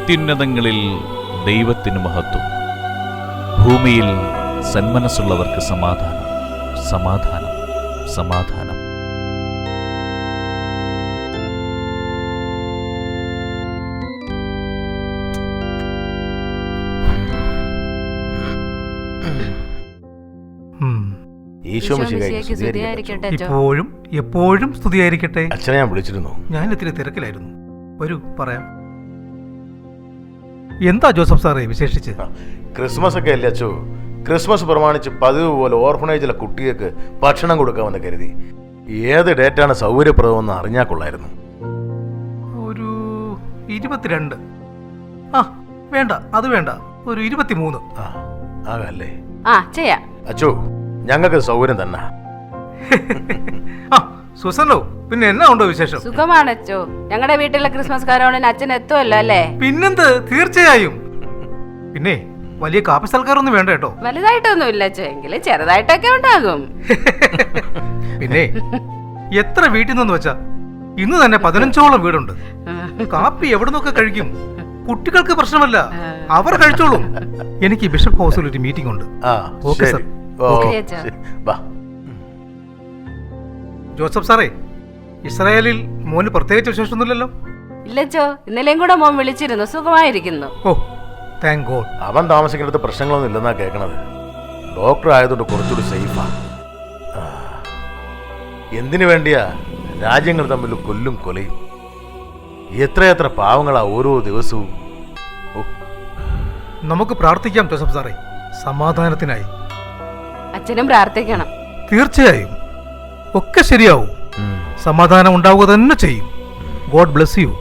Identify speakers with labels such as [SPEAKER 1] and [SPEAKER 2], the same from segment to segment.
[SPEAKER 1] അത്യുന്നതങ്ങളിൽ ദൈവത്തിന് മഹത്വം, ഭൂമിയിൽ സന്മനസ്സുള്ളവർക്ക് സമാധാനം, സമാധാനം, സമാധാനം.
[SPEAKER 2] ഇപ്പോഴും എപ്പോഴും സ്തുതിയായിരിക്കട്ടെ.
[SPEAKER 3] അച്ഛനെ ഞാൻ വിളിച്ചിരുന്നു.
[SPEAKER 2] ഞാൻ ഇത്തിരി തിരക്കിലായിരുന്നു. വരൂ പറയാം. എന്താ ജോസഫ് സാറേ വിശേഷിച്ച്?
[SPEAKER 3] ക്രിസ്മസ് ഒക്കെ അല്ലേ അച്ഛോ, ക്രിസ്മസ് പ്രമാണിച്ച് പതിവ് പോലെ ഓർഫനേജിലെ കുട്ടികൾക്ക് ഭക്ഷണം കൊടുക്കാമെന്ന് കരുതി. ഏത് ഡേറ്റാണ് സൗകര്യപ്രദമെന്ന് അറിഞ്ഞാൽ കൊള്ളായിരുന്നു.
[SPEAKER 2] ഒരു 22. ആ വേണ്ട, അത് വേണ്ട, ഒരു 23.
[SPEAKER 3] ആകല്ലേ?
[SPEAKER 4] അച്ഛോ
[SPEAKER 3] ഞങ്ങൾക്ക് സൗകര്യം തന്നെ.
[SPEAKER 2] സുസന്നോ, പിന്നെ എന്നാ ഉണ്ടോ വിശേഷം?
[SPEAKER 4] സുഖമാണച്ചോ. ഞങ്ങളുടെ വീട്ടിലെ ക്രിസ്മസ് കാരോണിന് അച്ഛൻ എത്തുമല്ലോ അല്ലേ?
[SPEAKER 2] പിന്നെന്ത്, തീർച്ചയായും. പിന്നെ വലിയ കാപ്പി സൽക്കാരൊന്നും വേണ്ട കേട്ടോ.
[SPEAKER 4] വലുതായിട്ടൊന്നും ഇല്ല അച്ഛോ, എങ്കിലും ചെറുതായിട്ടൊക്കെ ഉണ്ടാകും.
[SPEAKER 2] പിന്നെ എത്ര വീട്ടിൽ നിന്ന് വെച്ചാ ഇന്ന് തന്നെ 15ഓളം വീടുണ്ട്. കാപ്പി എവിടെ നിന്നൊക്കെ കഴിക്കും. കുട്ടികൾക്ക് പ്രശ്നമല്ല, അവർ കഴിച്ചോളും. എനിക്ക് ബിഷപ്പ് ഹൗസിൽ ഒരു മീറ്റിംഗ് ഉണ്ട്. Okay sir. ജോസഫ് സാറേ, ഇസ്രായേലിൽ മോന് പ്രത്യേകിച്ച് വിശേഷമൊന്നുമില്ലല്ലോ?
[SPEAKER 4] ഇല്ലച്ചോ, ഇന്നലെയും കൂടെ മോൻ വിളിച്ചിരുന്നു, സുഖമായിരിക്കുന്നു.
[SPEAKER 2] ഓ താങ്ക് ഗോഡ്.
[SPEAKER 3] അവൻ താമസിക്കുന്നിടത്ത് പ്രശ്നങ്ങളൊന്നും ഇല്ലെന്നാ കേൾക്കണത്. ഡോക്ടർ ആയതുകൊണ്ട് കുറച്ചുകൂടി സേഫാ. എന്തിനു വേണ്ടിയാ രാജ്യങ്ങൾ തമ്മിൽ കൊല്ലും കൊലയും? എത്രയെത്ര പാവങ്ങളാ ഓരോ ദിവസവും.
[SPEAKER 2] നമുക്ക് പ്രാർത്ഥിക്കാം ജോസഫ് സാറേ, സമാധാനത്തിനായി.
[SPEAKER 4] അച്ഛനും പ്രാർത്ഥിക്കണം.
[SPEAKER 2] തീർച്ചയായും ഒക്കെ ശരിയാവും. സമാധാനം ഉണ്ടാവുക തന്നെ ചെയ്യും. God bless you.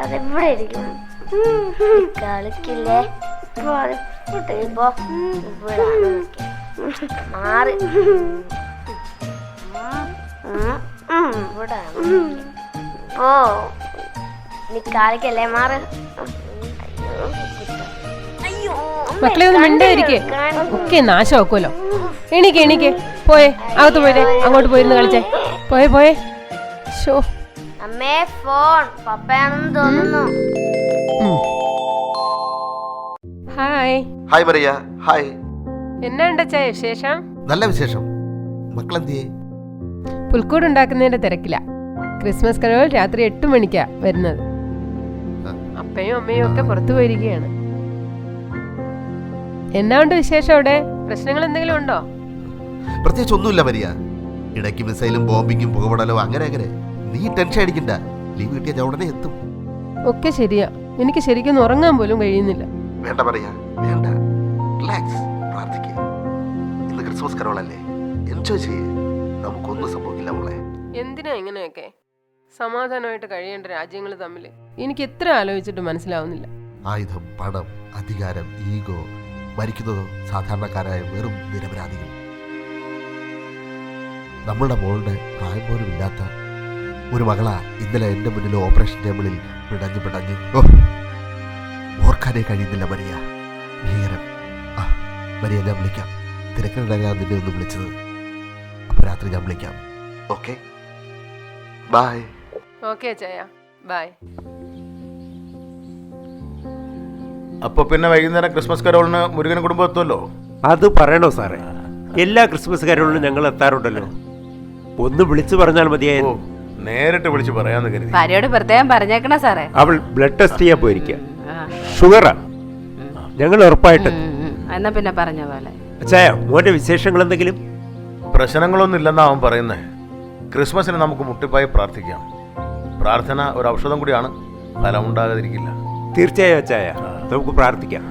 [SPEAKER 5] അതെവിടെ ഇരിക്കണം, കളിക്കില്ലേ? മാറി ഓ നീ കളിക്കല്ലേ, മാറ്.
[SPEAKER 6] മക്കളെ ഒന്ന് മിണ്ടായിരിക്കേ, ഒക്കെ നാശമാക്കുമല്ലോ. എണീക്ക് പോയേ, അകത്ത് പോയേ, അങ്ങോട്ട് പോയിരുന്ന് കളിച്ചേ. പോയേ. ഷോ
[SPEAKER 5] അമ്മേ, ഫോൺ പപ്പയാണെന്ന് തോന്നുന്നു.
[SPEAKER 7] ഹായ് മറിയ. ഹായ്.
[SPEAKER 6] എന്നാ ഉണ്ടച്ചാ വിശേഷം?
[SPEAKER 7] നല്ല വിശേഷം. മക്കളെന്തിയേ?
[SPEAKER 6] പുൽക്കൂട് ഉണ്ടാക്കുന്നതിന്റെ തിരക്കില. ക്രിസ്മസ് കരോൾ രാത്രി 8 മണിക്കാ വരുന്നത്. അപ്പയും അമ്മയും ഒക്കെ പുറത്തു പോയിരിക്കുകയാണ്. എന്നാ ഉണ്ട് വിശേഷം അവിടെ? പ്രശ്നങ്ങൾ എന്തെങ്കിലും ഉണ്ടോ?
[SPEAKER 7] പ്രത്യേകിച്ച് ഒന്നുമില്ല മരിയ. ഇടയ്ക്ക് മിസൈലും ബോംബിങ്ങും പുകപടലോ അങ്ങനെ. നീ ടെൻഷൻ അടിക്കണ്ട. ലീവ് കിട്ടിയ ഞാൻ ഉടനെ എത്തും.
[SPEAKER 6] ഒക്കെ ശരിയാ. എനിക്ക് ശരിക്കും ഉറങ്ങാൻ പോലും കഴിയുന്നില്ല.
[SPEAKER 7] വേണ്ട മറിയ, വേണ്ട. റിലാക്സ്, പ്രാർത്ഥിക്കുക. ഇന്ന് ക്രിസ്മസ് കരോളല്ലേ, എൻജോയ് ചെയ്യേ. നമുക്കൊന്നും സംഭവിക്കില്ല മോളെ.
[SPEAKER 6] എന്തിനാ ഇങ്ങനെയൊക്കെ? സമാധാനമായിട്ട് കഴിയേണ്ട രാജ്യങ്ങൾ തമ്മിൽ എനിക്ക് എത്ര ആലോചിച്ചിട്ട് മനസ്സിലാവുന്നില്ല.
[SPEAKER 7] ആയുധം, പണം, അധികാരം, ഈഗോ. മരിക്കുന്നതോ സാധാരണക്കാരായ വെറും നിരപരാധികൾ. നമ്മളുടെ മോളുടെ പ്രായം പോലും ഇല്ലാത്ത ഒരു മകളാ ഇന്നലെ എന്റെ മുന്നിൽ ഓപ്പറേഷൻ ടേബിളിൽ പിടഞ്ഞ് ഓർക്കാനേ കഴിയുന്നില്ല മരിയ. ഭീകരം. മരിയ, ഞാൻ വിളിക്കാം. തിരക്കിനിടങ്ങാൻ നിന്നെ ഒന്ന് വിളിച്ചത്. അപ്പൊ രാത്രി ഞാൻ വിളിക്കാം. Okay, bye.
[SPEAKER 6] ഓക്കെ ചായ, ബൈ.
[SPEAKER 3] അപ്പൊ പിന്നെ വൈകുന്നേരം ക്രിസ്മസ് കരോളിന് മുരുകൻ കുടുംബം എത്തുമല്ലോ?
[SPEAKER 8] അത് പറയണോ സാറേ? എല്ലാ ക്രിസ്മസ് കരോളിനും ഞങ്ങൾ എത്താറുണ്ടല്ലോ. ഒന്ന് വിളിച്ചു പറഞ്ഞാൽ മതിയായിരുന്നു.
[SPEAKER 3] നേരിട്ട് വിളിച്ച് പറയാന്ന് കരുതി.
[SPEAKER 4] ഭാര്യയോട് പ്രത്യേകം പറഞ്ഞേക്കണ സാറേ.
[SPEAKER 8] അവൾ ബ്ലഡ് ടെസ്റ്റ് ചെയ്യാൻ പോയിരിക്കുക. ഷുഗറാ. ഞങ്ങൾ ഉറപ്പായിട്ട്.
[SPEAKER 4] എന്നാ പിന്നെ പറഞ്ഞ പോലെ.
[SPEAKER 8] അച്ചായ, മോന്റെ വിശേഷങ്ങൾ എന്തെങ്കിലും?
[SPEAKER 3] പ്രശ്നങ്ങളൊന്നും ഇല്ലെന്നാ അവൻ പറയുന്നേ. ക്രിസ്മസിന് നമുക്ക് മുട്ടിപ്പായി പ്രാർത്ഥിക്കാം. പ്രാർത്ഥന ഒരു ഔഷധം കൂടിയാണ്, ഫലം ഉണ്ടാകാതിരിക്കില്ല.
[SPEAKER 8] തീർച്ചയായും അച്ചായ, നമുക്ക് പ്രാർത്ഥിക്കാം.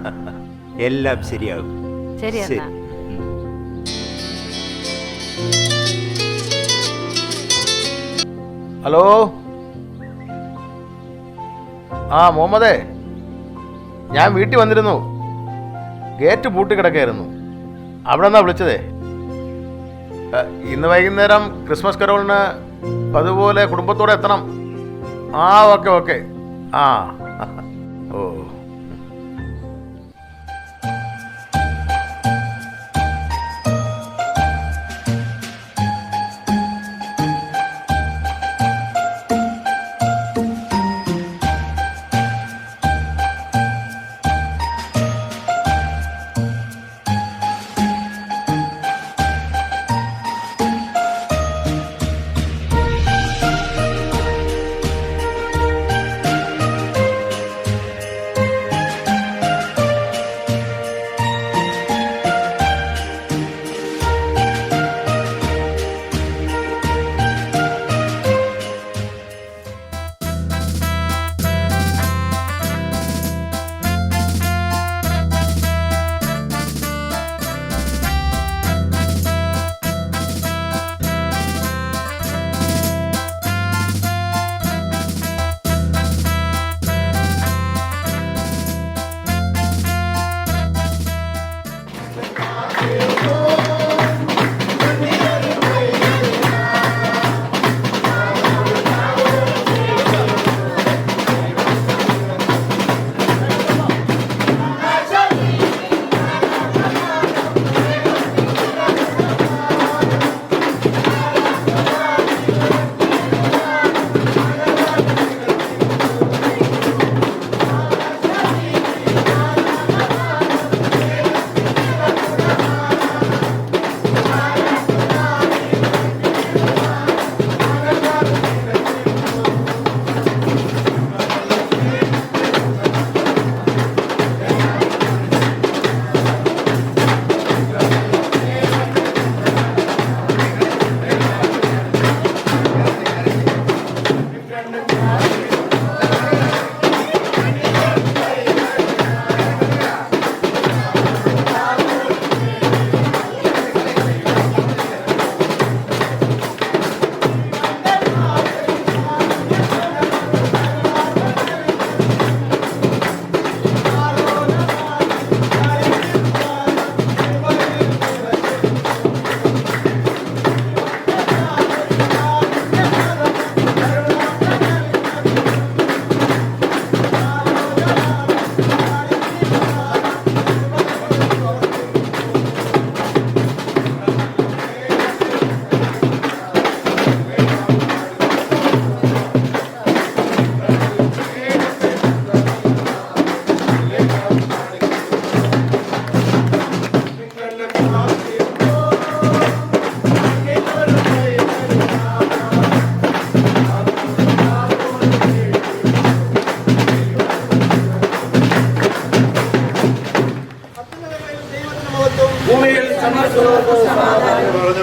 [SPEAKER 8] എല്ലാം ശരിയാകും.
[SPEAKER 4] ശരി.
[SPEAKER 3] ഹലോ, മുഹമ്മദേ, ഞാൻ വീട്ടിൽ വന്നിരുന്നു. ഗേറ്റ് പൂട്ടി കിടക്കായിരുന്നു. അവിടെ നിന്നാ വിളിച്ചതേ. ഇന്ന് വൈകുന്നേരം ക്രിസ്മസ് കരോളിന് അതുപോലെ കുടുംബത്തോടെ എത്തണം. ആ ഓക്കെ ഓക്കെ. ആ ഓ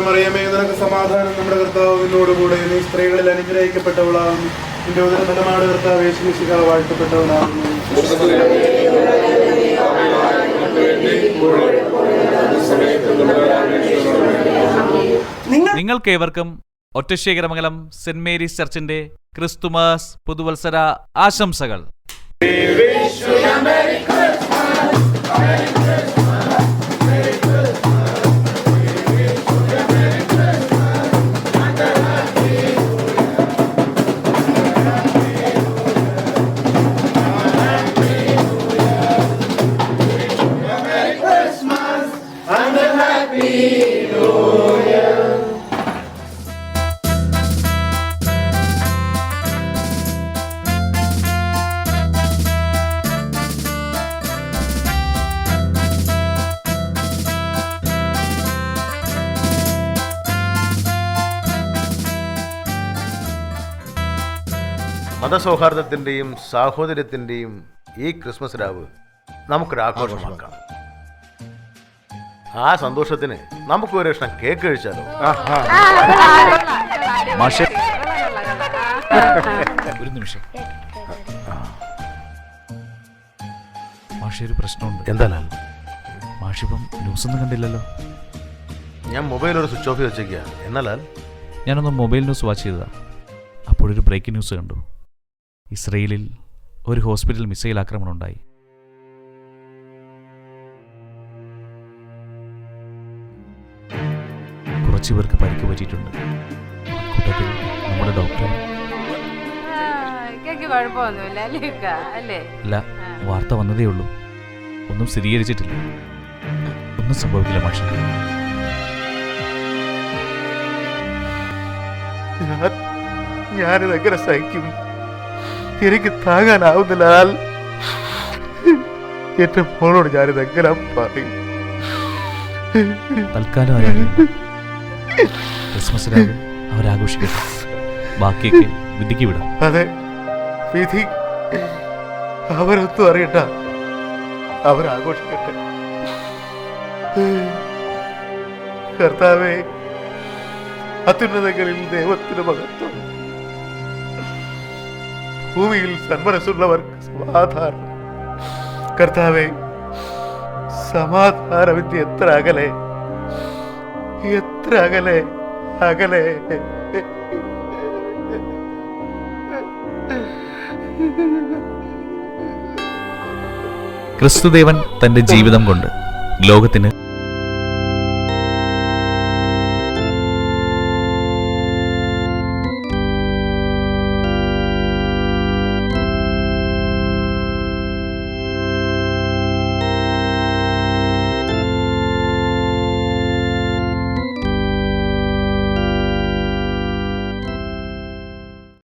[SPEAKER 9] മറിയമേ, നിനക്ക് സമാധാനം. നമ്മുടെ കർത്താവ് നിന്നോടുകൂടെ. നീ സ്ത്രീകളിൽ അനുഗ്രഹിക്കപ്പെട്ടവളാകുന്നു. നിന്റെ ഉദരഫലമാണ് കർത്താവ് യേശു മിശിഹാ വാഴ്ത്തപ്പെട്ടവനാകുന്നു.
[SPEAKER 1] നിങ്ങൾക്കേവർക്കും ഒറ്റശേഖരമംഗലം സെന്റ് മേരീസ് ചർച്ചിന്റെ ക്രിസ്തുമസ് പുതുവത്സര ആശംസകൾ.
[SPEAKER 3] മതസൗഹാർദ്ദത്തിൻ്റെയും സാഹോദര്യത്തിൻ്റെയും ഈ ക്രിസ്മസ് രാവ് നമുക്കൊരാഘോഷമാക്കാം. ആ സന്തോഷത്തിന് നമുക്ക് ഒരു കഷ്ണം കേക്ക് കഴിച്ചാലോ?
[SPEAKER 1] മാഷെ, ഒരു നിമിഷം. മാഷെ, ഒരു പ്രശ്നമുണ്ട്.
[SPEAKER 3] എന്താ ലാൽ?
[SPEAKER 1] മാഷിപ്പം ന്യൂസ് ഒന്നും കണ്ടില്ലല്ലോ.
[SPEAKER 3] ഞാൻ മൊബൈൽ ഒരു സ്വിച്ച് ഓഫ് വെച്ചേക്കുക. എന്നാ ലാൽ?
[SPEAKER 1] ഞാനൊന്ന് മൊബൈൽ ന്യൂസ് വാച്ച് ചെയ്തതാ. അപ്പോഴൊരു ബ്രേക്കിംഗ് ന്യൂസ് കണ്ടു. ഇസ്രയേലിൽ ഒരു ഹോസ്പിറ്റൽ മിസൈൽ ആക്രമണം ഉണ്ടായി. കുറച്ചു പേർക്ക് പരിക്ക് പറ്റിയിട്ടുണ്ട്. കൂട്ടത്തിൽ നമ്മുടെ ഡോക്ടർ.
[SPEAKER 4] അച്ഛനക്ക് കുഴപ്പമൊന്നുമില്ല അല്ലേ ഇക്ക? അല്ലേ?
[SPEAKER 1] അല്ല, വാർത്ത വന്നതേ ഉള്ളൂ. ഒന്നും സ്ഥിരീകരിച്ചിട്ടില്ല. ഒന്നും സംഭവിക്കില്ല മാഷെ.
[SPEAKER 3] ഞാനിതെങ്ങനെ സഹിക്കും? എനിക്ക് താങ്ങാനാവുന്നില്ല. എന്റെ മോളോട് ഞാനിതെങ്ങനെ പറയും?
[SPEAKER 1] തൽക്കാലം ക്രിസ്മസ് രാവ് അവരാഘോഷിക്കട്ടെ. ബാക്കിയൊക്കെ വിധിക്ക് വിടാം.
[SPEAKER 3] അതെ, വിധി അവരൊന്നും അറിയണ്ട, അവരാഘോഷിക്കട്ടെ. കർത്താവേ, അത്യുന്നതങ്ങളിൽ ദൈവത്തിന് മഹത്വം, ഭൂമിയിൽ സന്മനസ്സുള്ളവർക്ക് സമാധാനം. കർത്താവേ, സമാധാനവിന്റെ എത്ര അകലെ, എത്ര അകലെ അകലെ.
[SPEAKER 1] ക്രിസ്തുദേവൻ തന്റെ ജീവിതം കൊണ്ട് ലോകത്തിന്